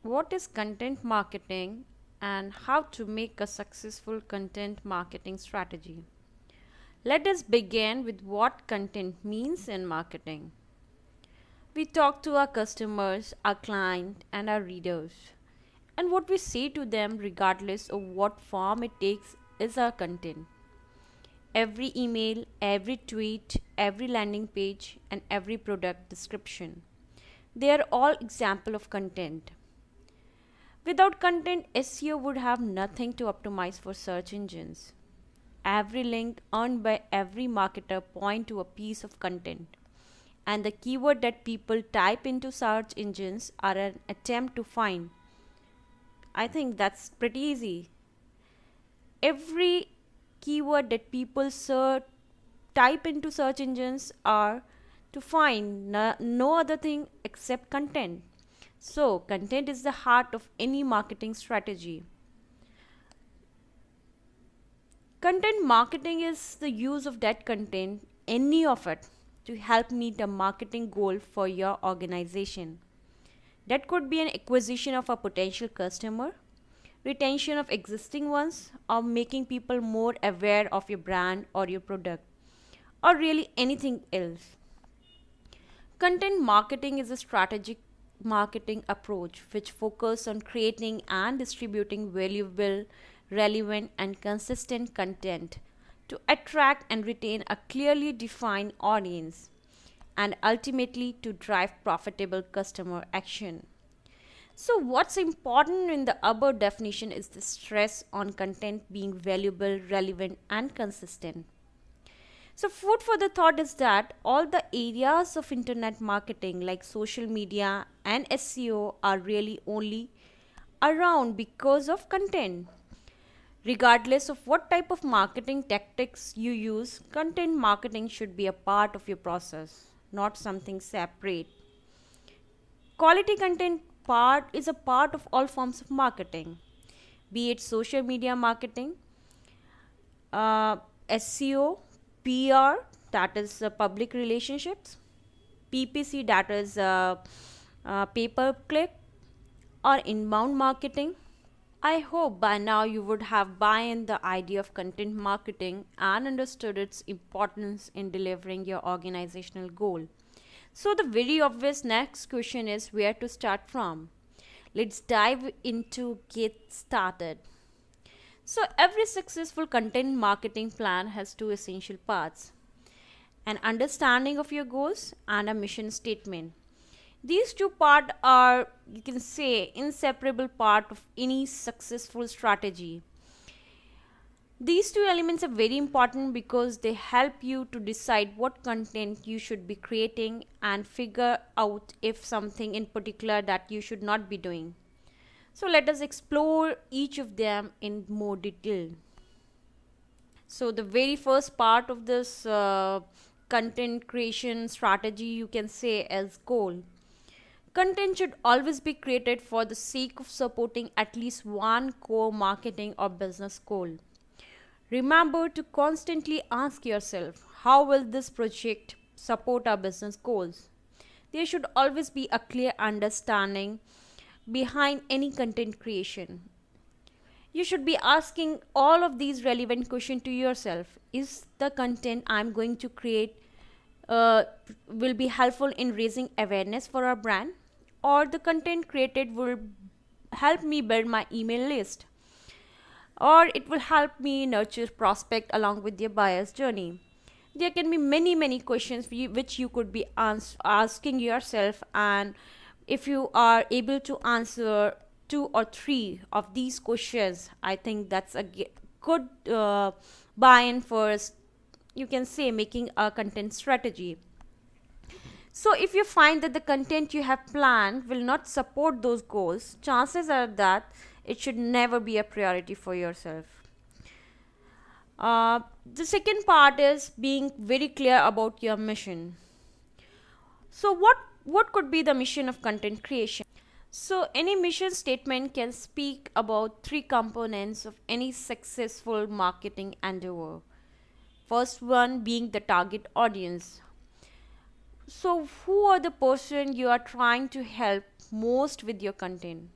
What is content marketing and how to make a successful content marketing strategy? Let us begin with what content means in marketing. We talk to our customers, our client, and our readers. And what we say to them, regardless of what form it takes, is our content. Every email, every tweet, every landing page, and every product description. They are all example of content. Without content, SEO would have nothing to optimize for search engines. Every link earned by every marketer point to a piece of content. And the keyword that people type into search engines are an attempt to find. I think that's pretty easy. Every keyword that people type into search engines are to find no other thing except content. So, content is the heart of any marketing strategy. Content marketing is the use of that content, any of it, to help meet a marketing goal for your organization. That could be an acquisition of a potential customer, retention of existing ones, or making people more aware of your brand or your product, or really anything else. Content marketing is a strategic marketing approach which focuses on creating and distributing valuable, relevant, and consistent content to attract and retain a clearly defined audience and ultimately to drive profitable customer action. So, what's important in the above definition is the stress on content being valuable, relevant, and consistent. So, food for the thought is that all the areas of internet marketing like social media and SEO are really only around because of content. Regardless of what type of marketing tactics you use, content marketing should be a part of your process, not something separate. Quality content part is a part of all forms of marketing, be it social media marketing, SEO, PR, that is public relationships, PPC, that is pay per click, or inbound marketing. I hope by now you would have buy in the idea of content marketing and understood its importance in delivering your organizational goal. So, the very obvious next question is where to start from. Let's dive into get started. So, every successful content marketing plan has two essential parts: an understanding of your goals and a mission statement. These two parts are, you can say, inseparable part of any successful strategy. These two elements are very important because they help you to decide what content you should be creating and figure out if something in particular that you should not be doing. So let us explore each of them in more detail. So the very first part of this content creation strategy you can say as goal. Content should always be created for the sake of supporting at least one core marketing or business goal. Remember to constantly ask yourself, how will this project support our business goals? There should always be a clear understanding behind any content creation. You should be asking all of these relevant questions to yourself. Is the content I'm going to create will be helpful in raising awareness for our brand? Or the content created will help me build my email list? Or it will help me nurture prospect along with their buyer's journey? There can be many questions which you could be asking yourself, and if you are able to answer two or three of these questions, I think that's a good buy-in for, you can say, making a content strategy. So if you find that the content you have planned will not support those goals, chances are that it should never be a priority for yourself. The second part is being very clear about your mission. So what could be the mission of content creation? So any mission statement can speak about three components of any successful marketing endeavor. First one being the target audience. So who are the person you are trying to help most with your content?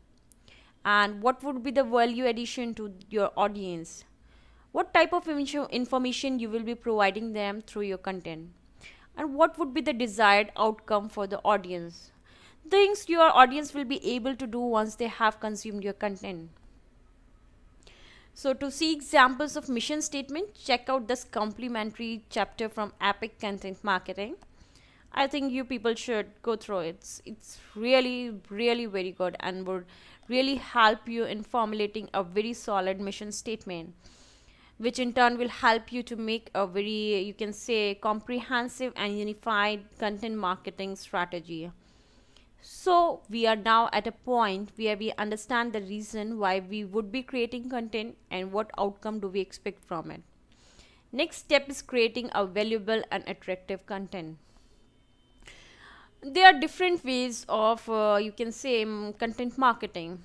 and what would be the value addition to your audience, what type of information you will be providing them through your content, and what would be the desired outcome for the audience, things your audience will be able to do once they have consumed your content. So to see examples of mission statement, check out this complimentary chapter from Epic Content Marketing. I think you people should go through it. It's really very good and would really help you in formulating a very solid mission statement, which in turn will help you to make a very, you can say, comprehensive and unified content marketing strategy. So we are now at a point where we understand the reason why we would be creating content and what outcome do we expect from it. Next step is creating a valuable and attractive content. There are different ways of, you can say, content marketing.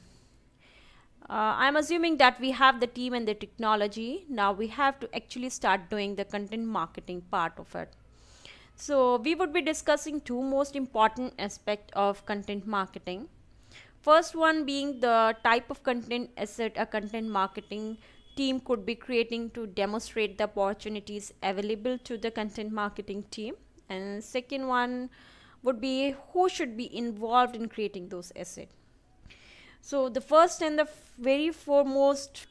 I'm assuming that we have the team and the technology. Now we have to actually start doing the content marketing part of it. So we would be discussing two most important aspects of content marketing. First one being the type of content asset a content marketing team could be creating to demonstrate the opportunities available to the content marketing team. And second one would be who should be involved in creating those assets. So the first and the foremost,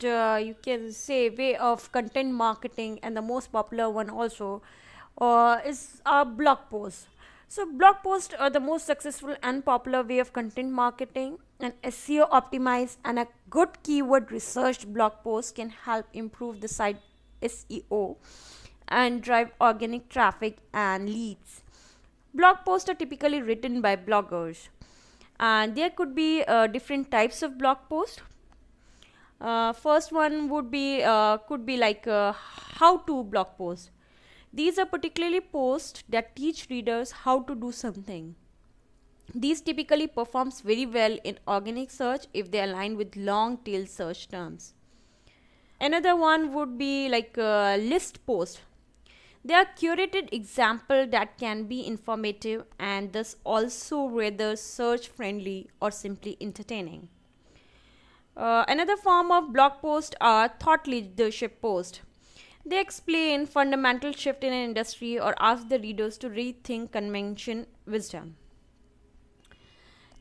you can say, way of content marketing, and the most popular one also, is a blog post. So blog posts are the most successful and popular way of content marketing. An SEO optimized and a good keyword researched blog post can help improve the site SEO and drive organic traffic and leads. Blog posts are typically written by bloggers, and there could be different types of blog posts. First one would be could be like how to blog posts. These are particularly posts that teach readers how to do something. These typically performs very well in organic search if they align with long tail search terms. Another one would be like list post. They are curated example that can be informative and thus also rather search friendly or simply entertaining. Another form of blog post are thought leadership post. They explain fundamental shift in an industry or ask the readers to rethink convention wisdom.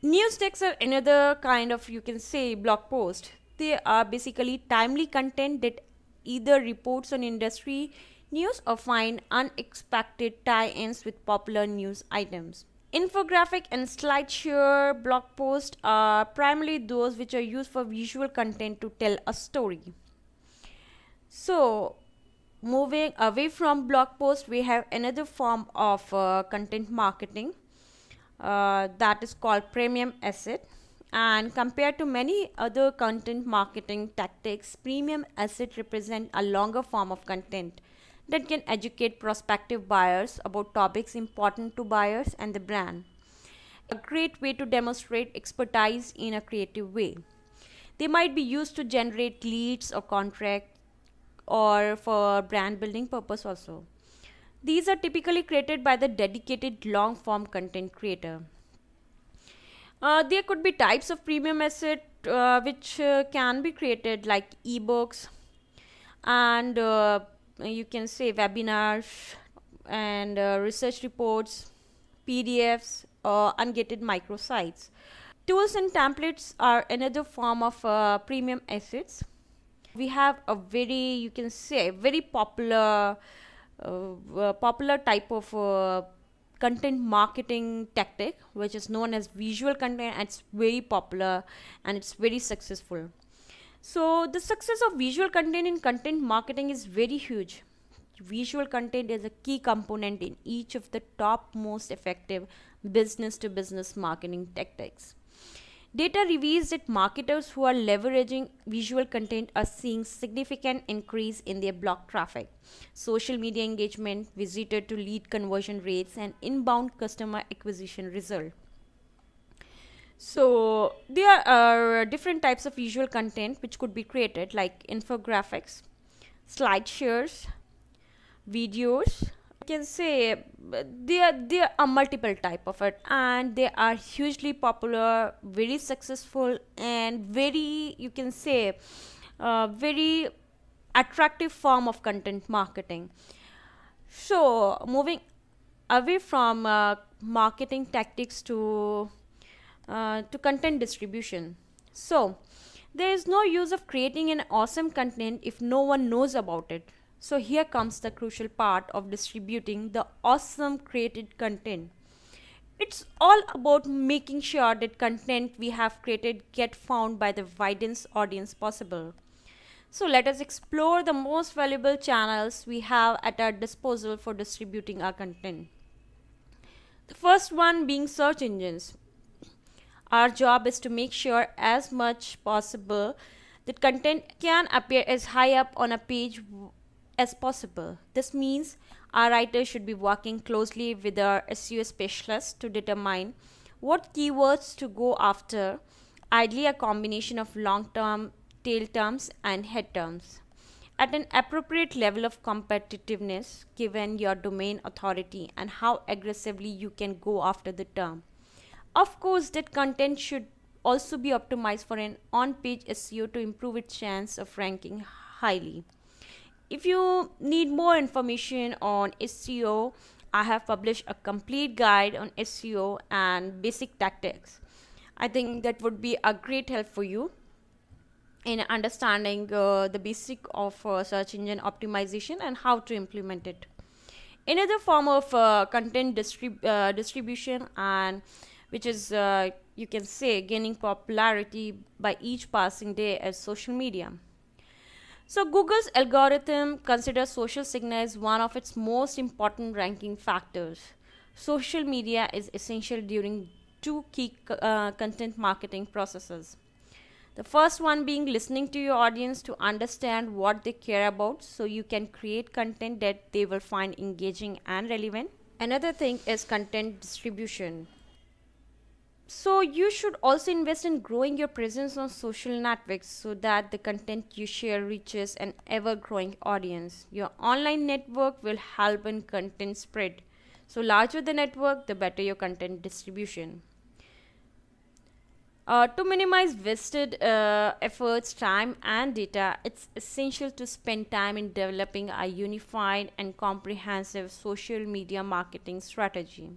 News texts are another kind of, you can say, blog post. They are basically timely content that either reports on industry news or find unexpected tie-ins with popular news items. Infographic and slideshare blog posts are primarily those which are used for visual content to tell a story. So, moving away from blog posts, we have another form of content marketing that is called premium asset. And compared to many other content marketing tactics, premium asset represent a longer form of content that can educate prospective buyers about topics important to buyers and the brand. A great way to demonstrate expertise in a creative way. They might be used to generate leads or contract or for brand building purpose also. These are typically created by the dedicated long form content creator. There could be types of premium asset which can be created like ebooks and you can say webinars and research reports, PDFs, or ungated microsites. Tools and templates are another form of premium assets. We have a very, you can say, very popular type of content marketing tactic, which is known as visual content. It's very popular and it's very successful. So the success of visual content in content marketing is very huge. Visual content is a key component in each of the top most effective business to business marketing tactics. Data reveals that marketers who are leveraging visual content are seeing significant increase in their blog traffic, social media engagement, visitor to lead conversion rates, and inbound customer acquisition result. So there are different types of visual content which could be created like infographics, slideshares, videos, can say there are multiple type of it, and they are hugely popular, very successful, and very, you can say, very attractive form of content marketing. So moving away from marketing tactics to content distribution. So there is no use of creating an awesome content if no one knows about it. So here comes the crucial part of distributing the awesome created content. It's all about making sure that content we have created get found by the widest audience possible. So let us explore the most valuable channels we have at our disposal for distributing our content. The first one being search engines. Our job is to make sure as much possible that content can appear as high up on a page as possible. This means our writers should be working closely with our SEO specialists to determine what keywords to go after, ideally a combination of long-term tail terms and head terms, at an appropriate level of competitiveness given your domain authority and how aggressively you can go after the term. Of course, that content should also be optimized for an on-page SEO to improve its chance of ranking highly. If you need more information on SEO, I have published a complete guide on SEO and basic tactics. I think that would be a great help for you in understanding the basic of search engine optimization and how to implement it. Another form of content distribution, and which is, you can say, gaining popularity by each passing day, as social media. So Google's algorithm considers social signal as one of its most important ranking factors. Social media is essential during two key content marketing processes. The first one being listening to your audience to understand what they care about so you can create content that they will find engaging and relevant. Another thing is content distribution. So you should also invest in growing your presence on social networks so that the content you share reaches an ever growing audience. Your online network will help in content spread. So larger the network, the better your content distribution. To minimize wasted efforts, time, and data, it's essential to spend time in developing a unified and comprehensive social media marketing strategy.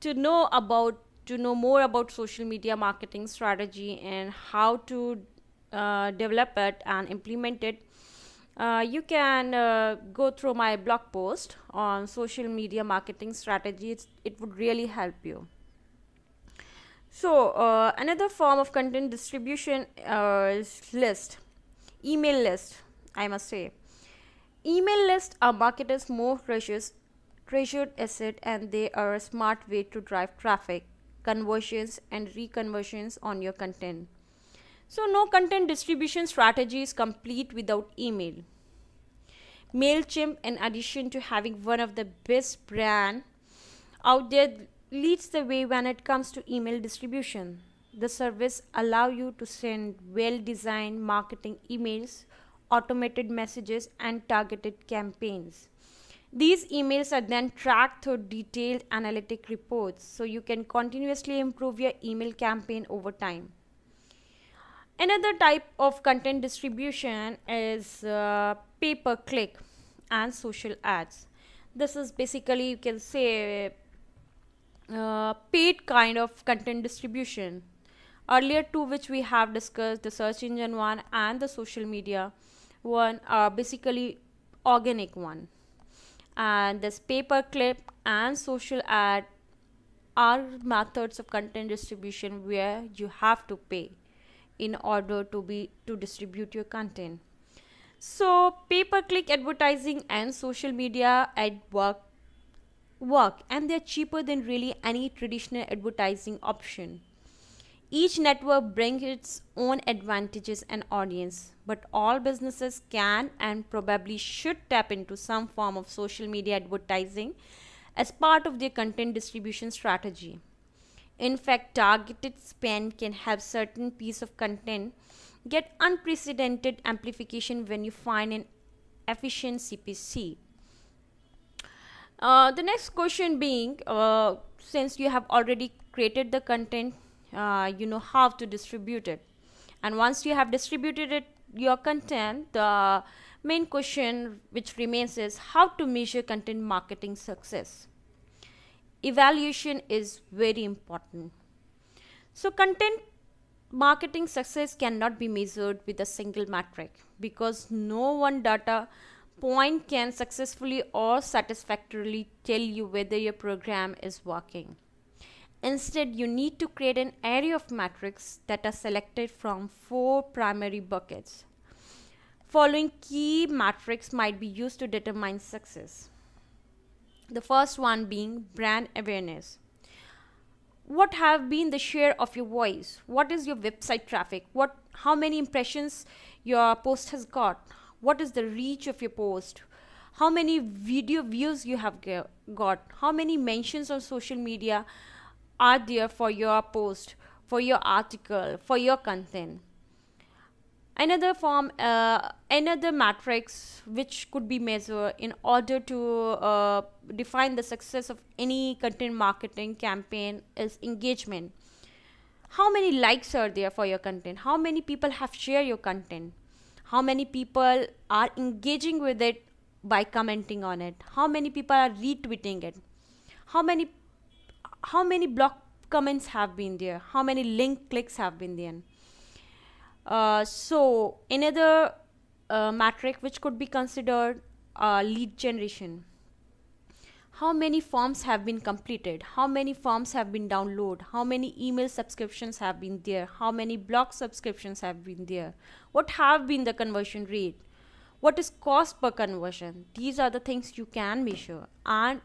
To know about to know more about social media marketing strategy and how to develop it and implement it, you can go through my blog post on social media marketing strategies. It would really help you. So another form of content distribution is email list. I must say, email lists are marketers' more treasured asset, and they are a smart way to drive traffic, conversions, and reconversions on your content. So no content distribution strategy is complete without email. MailChimp, in addition to having one of the best brand out there, leads the way when it comes to email distribution. The service allow you to send well-designed marketing emails, automated messages, and targeted campaigns. These emails are then tracked through detailed analytic reports so you can continuously improve your email campaign over time. Another type of content distribution is pay-per-click and social ads. This is basically, you can say, paid kind of content distribution. Earlier two, which we have discussed, the search engine one and the social media one, are basically organic one. And this pay-per-click and social ad are methods of content distribution where you have to pay in order to distribute your content. So pay-per-click advertising and social media ad work, and they're cheaper than really any traditional advertising option. Each network brings its own advantages and audience, but all businesses can and probably should tap into some form of social media advertising as part of their content distribution strategy. In fact, targeted spend can help certain piece of content get unprecedented amplification when you find an efficient CPC. The next question being, since you have already created the content, you know how to distribute it. And once you have distributed it, your content, the main question which remains is how to measure content marketing success. Evaluation is very important. So, content marketing success cannot be measured with a single metric because no one data point can successfully or satisfactorily tell you whether your program is working. Instead, you need to create an array of metrics that are selected from four primary buckets. Following key metrics might be used to determine success. The first one being brand awareness. What have been the share of your voice? What is your website traffic? How many impressions your post has got? What is the reach of your post? How many video views you have got? How many mentions on social media are there for your post, for your article, for your content? Another matrix which could be measured in order to define the success of any content marketing campaign is engagement. How many likes are there for your content? How many people have shared your content? How many people are engaging with it by commenting on it? How many people are retweeting it? How many blog comments have been there? How many link clicks have been there? So another metric which could be considered lead generation. How many forms have been completed? How many forms have been downloaded? How many email subscriptions have been there? How many blog subscriptions have been there? What have been the conversion rate? What is cost per conversion? These are the things you can measure, and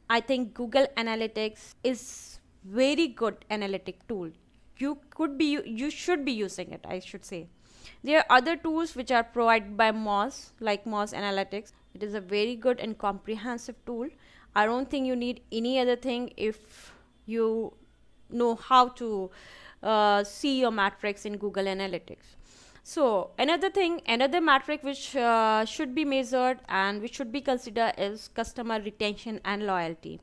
I think Google Analytics is very good analytic tool. You should be using it, I should say. There are other tools which are provided by Moz, like Moz Analytics. It is a very good and comprehensive tool. I don't think you need any other thing if you know how to see your metrics in Google Analytics. So another metric which should be measured and which should be considered is customer retention and loyalty.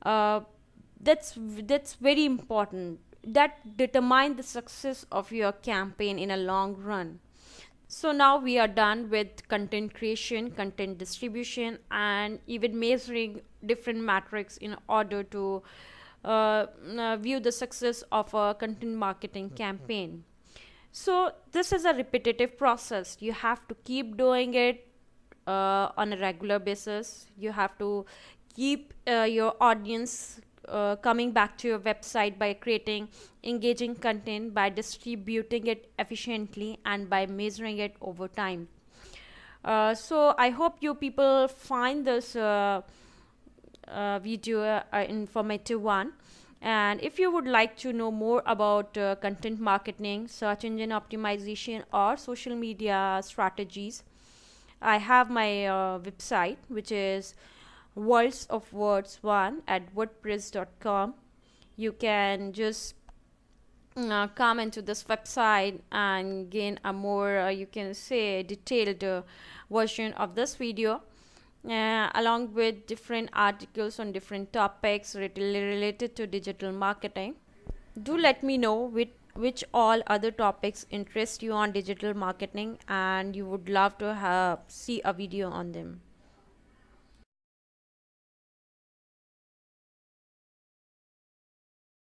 uh, that's very important. That determine the success of your campaign in a long run. So now we are done with content creation, content distribution, and even measuring different metrics in order to view the success of a content marketing campaign. So this is a repetitive process. You have to keep doing it on a regular basis. You have to keep your audience coming back to your website by creating engaging content, by distributing it efficiently, and by measuring it over time. So I hope you people find this video informative one. And if you would like to know more about content marketing, search engine optimization, or social media strategies, I have my website, which is worlds of words 1 at wordpress.com. You can just come into this website and gain a more you can say detailed version of this video, along with different articles on different topics related to digital marketing. Do let me know which all other topics interest you on digital marketing and you would love to see a video on them.